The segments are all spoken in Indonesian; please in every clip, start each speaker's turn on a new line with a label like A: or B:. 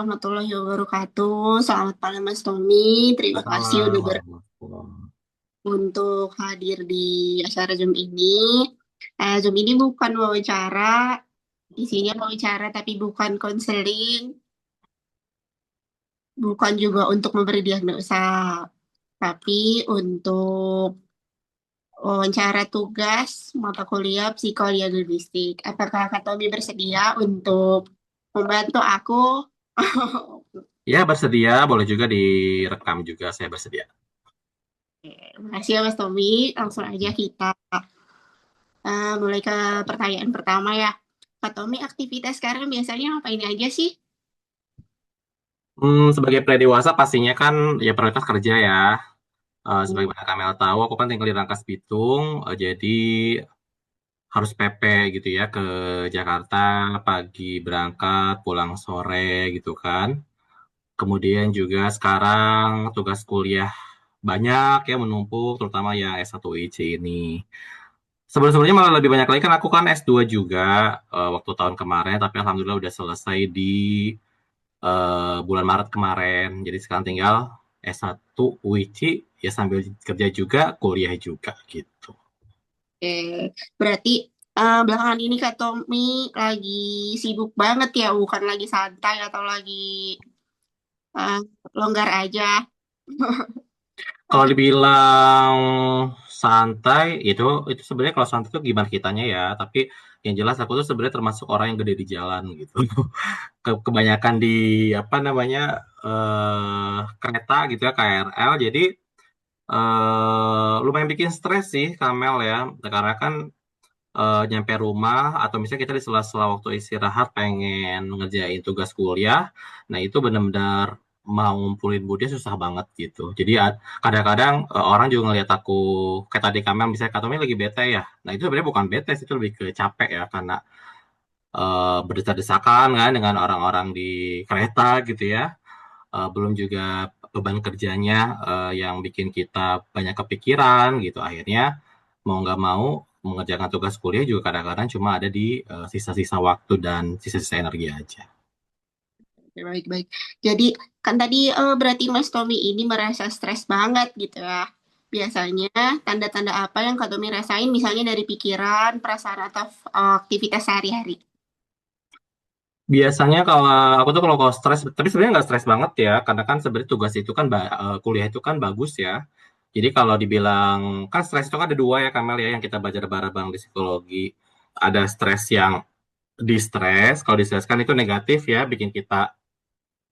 A: warahmatullahi wabarakatuh. Selamat malam Mas Tommy. Terima kasih
B: Salam
A: udah
B: warahmatullahi.
A: untuk hadir di acara Zoom ini. Zoom ini bukan wawancara, isinya wawancara tapi bukan konseling, bukan juga untuk memberi diagnosa, tapi untuk wawancara tugas mata kuliah psikodiagnostik. Apakah Kak Tommy bersedia untuk membantu aku?
B: Ya, bersedia, boleh juga direkam juga, saya bersedia.
A: Oke, makasih ya Mas Tommy. Langsung aja kita mulai ke pertanyaan pertama ya. Kak Tommy, aktivitas sekarang biasanya ngapain aja sih?
B: Sebagai pria dewasa pastinya kan ya prioritas kerja ya.
A: Hmm.
B: Sebagaimana Kamel tahu, aku kan tinggal di Rangkas Bitung, jadi harus PP gitu ya ke Jakarta, pagi berangkat, pulang sore gitu kan. Kemudian juga sekarang tugas kuliah banyak ya menumpuk, terutama ya S1 IC ini. Sebenarnya malah lebih banyak lagi kan aku kan S2 juga waktu tahun kemarin, tapi alhamdulillah udah selesai di bulan Maret kemarin. Jadi sekarang tinggal S1 UICI ya sambil kerja juga, kuliah juga gitu.
A: Oke, berarti belakangan ini Kak Tommy lagi sibuk banget ya, bukan lagi santai atau lagi eh, longgar aja.
B: Kalau dibilang santai, itu sebenarnya kalau santai itu gimana kitanya ya. Tapi yang jelas aku tuh sebenarnya termasuk orang yang gede di jalan gitu. Kebanyakan di apa namanya kereta gitu ya KRL. Jadi lumayan bikin stres sih Kamel ya. Karena kan nyampe rumah atau misalnya kita di sela-sela waktu istirahat pengen ngerjain tugas kuliah, nah itu benar-benar mau ngumpulin moodnya susah banget gitu. Jadi kadang-kadang orang juga ngelihat aku kayak tadi Kamel misalnya Katomi lagi bete ya. Nah itu sebenarnya bukan bete sih, itu lebih ke capek ya karena berdesak-desakan kan dengan orang-orang di kereta gitu ya. Belum juga beban kerjanya yang bikin kita banyak kepikiran gitu. Akhirnya mau nggak mau mengerjakan tugas kuliah juga kadang-kadang cuma ada di sisa-sisa waktu dan sisa-sisa energi aja.
A: Oke, baik-baik. Jadi kan tadi berarti Mas Tommy ini merasa stres banget gitu ya. Biasanya tanda-tanda apa yang Kak Tommy rasain misalnya dari pikiran, perasaan atau aktivitas sehari-hari?
B: Biasanya kalau aku tuh kalau stres, tapi sebenarnya nggak stres banget ya, karena kan sebenarnya tugas itu kan kuliah itu kan bagus ya. Jadi kalau dibilang kan stres itu kan ada dua ya Kamel ya yang kita belajar bareng-bareng di psikologi. Ada stres yang di-stres, kalau di-stres kan itu negatif ya, bikin kita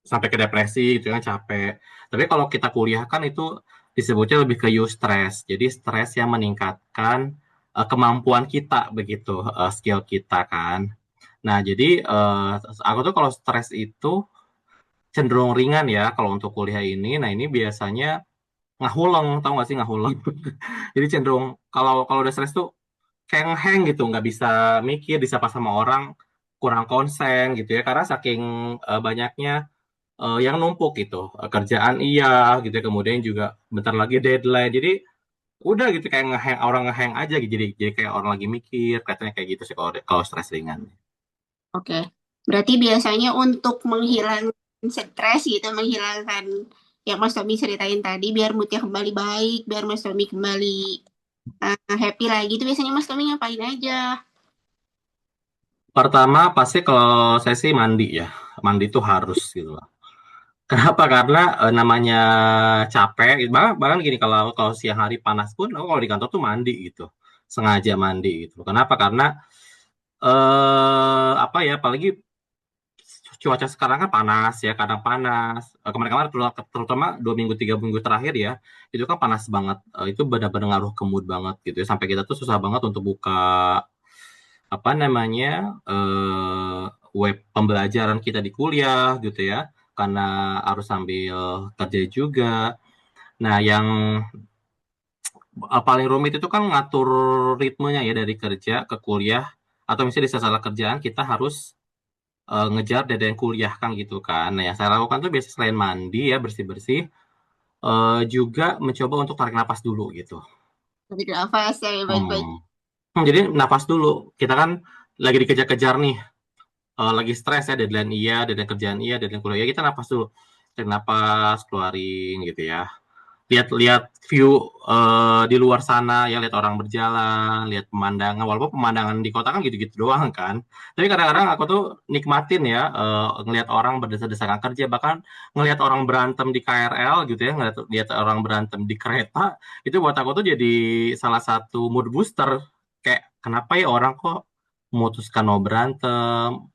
B: sampai ke depresi gitu kan capek. Tapi kalau kita kuliah kan itu disebutnya lebih ke eustress. Jadi stres yang meningkatkan kemampuan kita begitu, skill kita kan. Nah, jadi aku tuh kalau stres itu cenderung ringan ya kalau untuk kuliah ini. Nah, ini biasanya ngahuleng, tahu nggak sih ngahuleng? Jadi cenderung kalau kalau udah stres tuh kayak ngeheng gitu, nggak bisa mikir, disapa sama orang kurang konsen gitu ya, karena saking banyaknya yang numpuk gitu. Kerjaan iya gitu ya, kemudian juga bentar lagi deadline. Jadi udah gitu kayak ngehang orang ngehang aja gitu. Jadi kayak orang lagi mikir, katanya kayak gitu sih kalau kalau stres ringan.
A: Oke. Berarti biasanya untuk menghilangkan stres gitu, menghilangkan yang Mas Tommy ceritain tadi, biar moodnya kembali baik, biar Mas Tommy kembali happy lagi, itu biasanya Mas Tommy ngapain aja?
B: Pertama pasti kalau saya sih mandi ya. Mandi tuh harus gitu loh. Kenapa? Karena namanya capek. Bahkan gini kalau kalau siang hari panas pun, aku kalau di kantor tuh mandi gitu. Sengaja mandi gitu. Kenapa? Karena apa ya? Apalagi cuaca sekarang kan panas ya, kadang panas. Kemarin-kemarin terutama 2 minggu 3 minggu terakhir ya, itu kan panas banget. Itu benar-benar ngaruh ke mood banget gitu ya. Sampai kita tuh susah banget untuk buka apa namanya web pembelajaran kita di kuliah gitu ya, karena harus sambil kerja juga. Nah, yang paling rumit itu kan ngatur ritmenya ya dari kerja ke kuliah atau misalnya di sela kerjaan kita harus ngejar deadline kuliah kan gitu kan. Nah, yang saya lakukan tuh biasa selain mandi ya bersih-bersih, juga mencoba untuk tarik napas dulu gitu.
A: Tarik nafas, ya baik-baik.
B: Hmm. Jadi napas dulu. Kita kan lagi dikejar-kejar nih. lagi stres ya, deadline iya, deadline kerjaan iya, deadline kuliah iya, kita napas dulu. Tarik napas, keluarin gitu ya. Lihat-lihat view di luar sana ya, lihat orang berjalan, lihat pemandangan, walaupun pemandangan di kota kan gitu-gitu doang kan, tapi kadang-kadang aku tuh nikmatin ya, ngelihat orang berdesa-desakan kerja, bahkan ngelihat orang berantem di KRL gitu ya, ngelihat lihat orang berantem di kereta, itu buat aku tuh jadi salah satu mood booster. Kayak kenapa ya orang kok memutuskan mau berantem,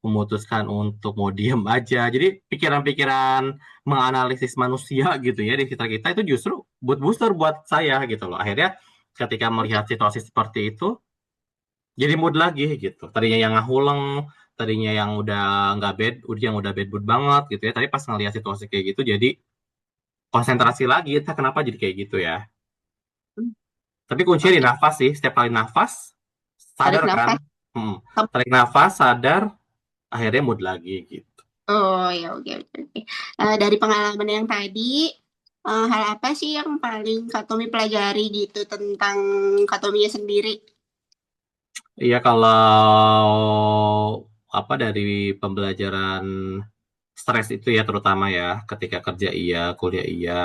B: memutuskan untuk mau diem aja. Jadi pikiran-pikiran menganalisis manusia gitu ya di sekitar kita itu justru buat booster buat saya gitu loh. Akhirnya ketika melihat situasi seperti itu, jadi mood lagi gitu. Tadinya yang ngahuleng, tadinya yang udah nggak bad, udah yang udah bad mood banget gitu ya. Tapi pas ngelihat situasi kayak gitu, jadi konsentrasi lagi. Entah kenapa jadi kayak gitu ya. Tapi kuncinya di
A: Oke,
B: nafas sih. Setiap kali nafas,
A: tarik
B: sadar kan?
A: nafas.
B: Tarik nafas, sadar, akhirnya mood lagi gitu.
A: Oh ya, oke, oke, oke. Dari pengalaman yang tadi, hal apa sih yang paling Kak Tomi pelajari gitu tentang Kak Tominya sendiri?
B: Iya, kalau apa dari pembelajaran stres itu ya terutama ya, ketika kerja iya, kuliah iya,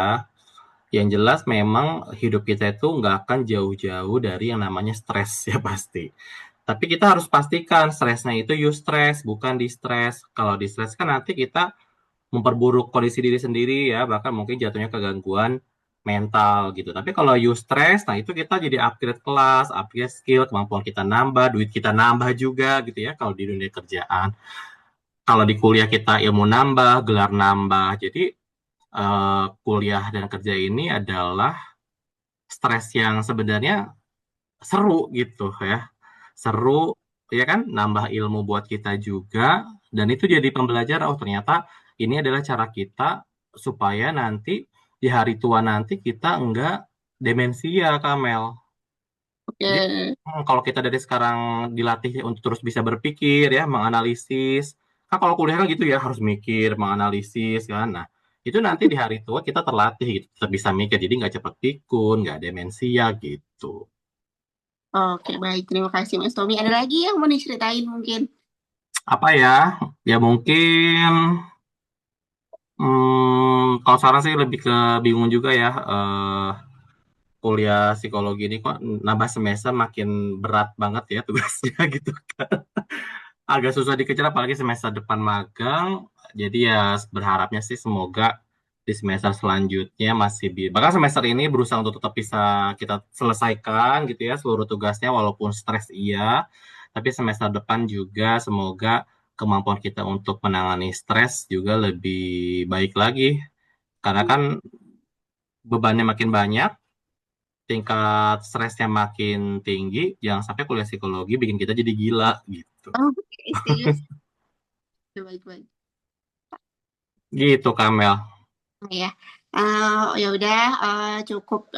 B: yang jelas memang hidup kita itu nggak akan jauh-jauh dari yang namanya stres ya pasti. Tapi kita harus pastikan stresnya itu eustress, bukan distress. Kalau distress kan nanti kita memperburuk kondisi diri sendiri ya, bahkan mungkin jatuhnya ke gangguan mental gitu. Tapi kalau you stress, nah itu kita jadi upgrade kelas, upgrade skill, kemampuan kita nambah, duit kita nambah juga gitu ya kalau di dunia kerjaan. Kalau di kuliah kita ilmu nambah, gelar nambah. Jadi kuliah dan kerja ini adalah stres yang sebenarnya seru gitu ya. Seru ya kan, nambah ilmu buat kita juga dan itu jadi pembelajaran oh ternyata ini adalah cara kita supaya nanti di hari tua nanti kita enggak demensia, Kamel. Jadi
A: Oke.
B: kalau kita dari sekarang dilatih untuk terus bisa berpikir ya, menganalisis. Kan kalau kuliah kan gitu ya, harus mikir, menganalisis kan. Nah, itu nanti di hari tua kita terlatih gitu, tetap bisa mikir. Jadi nggak cepat pikun, nggak demensia gitu.
A: Oke, baik. Terima kasih Mas Tomi. Ada lagi yang mau diceritain mungkin?
B: Apa ya? Ya mungkin kalau sekarang sih lebih ke bingung juga ya. Kuliah psikologi ini kok nambah semester makin berat banget ya tugasnya gitu. Agak susah dikejar apalagi semester depan magang. Jadi ya berharapnya sih semoga di semester selanjutnya masih bahkan semester ini berusaha untuk tetap bisa kita selesaikan gitu ya seluruh tugasnya walaupun stres iya, tapi semester depan juga semoga kemampuan kita untuk menangani stres juga lebih baik lagi karena kan bebannya makin banyak, tingkat stresnya makin tinggi, jangan sampai kuliah psikologi bikin kita jadi gila gitu.
A: Oh, oke, setuju. Baik, baik.
B: Gitu Kamel.
A: Ya, ya udah, cukup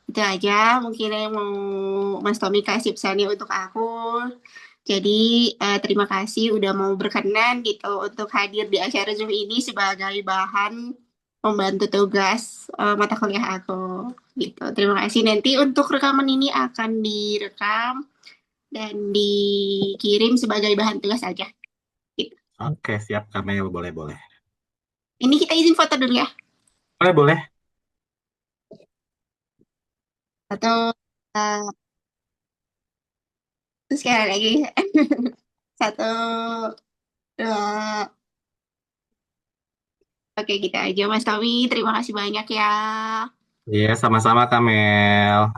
A: itu aja mungkin yang mau Mas Tommy kasih pesannya untuk aku. Jadi terima kasih udah mau berkenan gitu untuk hadir di acara Zoom ini sebagai bahan pembantu tugas mata kuliah aku gitu. Terima kasih. Nanti untuk rekaman ini akan direkam dan dikirim sebagai bahan tugas aja. Gitu.
B: Oke, siap Kamel, boleh boleh.
A: Ini kita izin foto dulu ya.
B: Boleh boleh.
A: Atau terus sekali lagi. Satu, dua. Oke, gitu aja Mas Tommy. Terima kasih banyak ya.
B: Iya, sama-sama Kamel.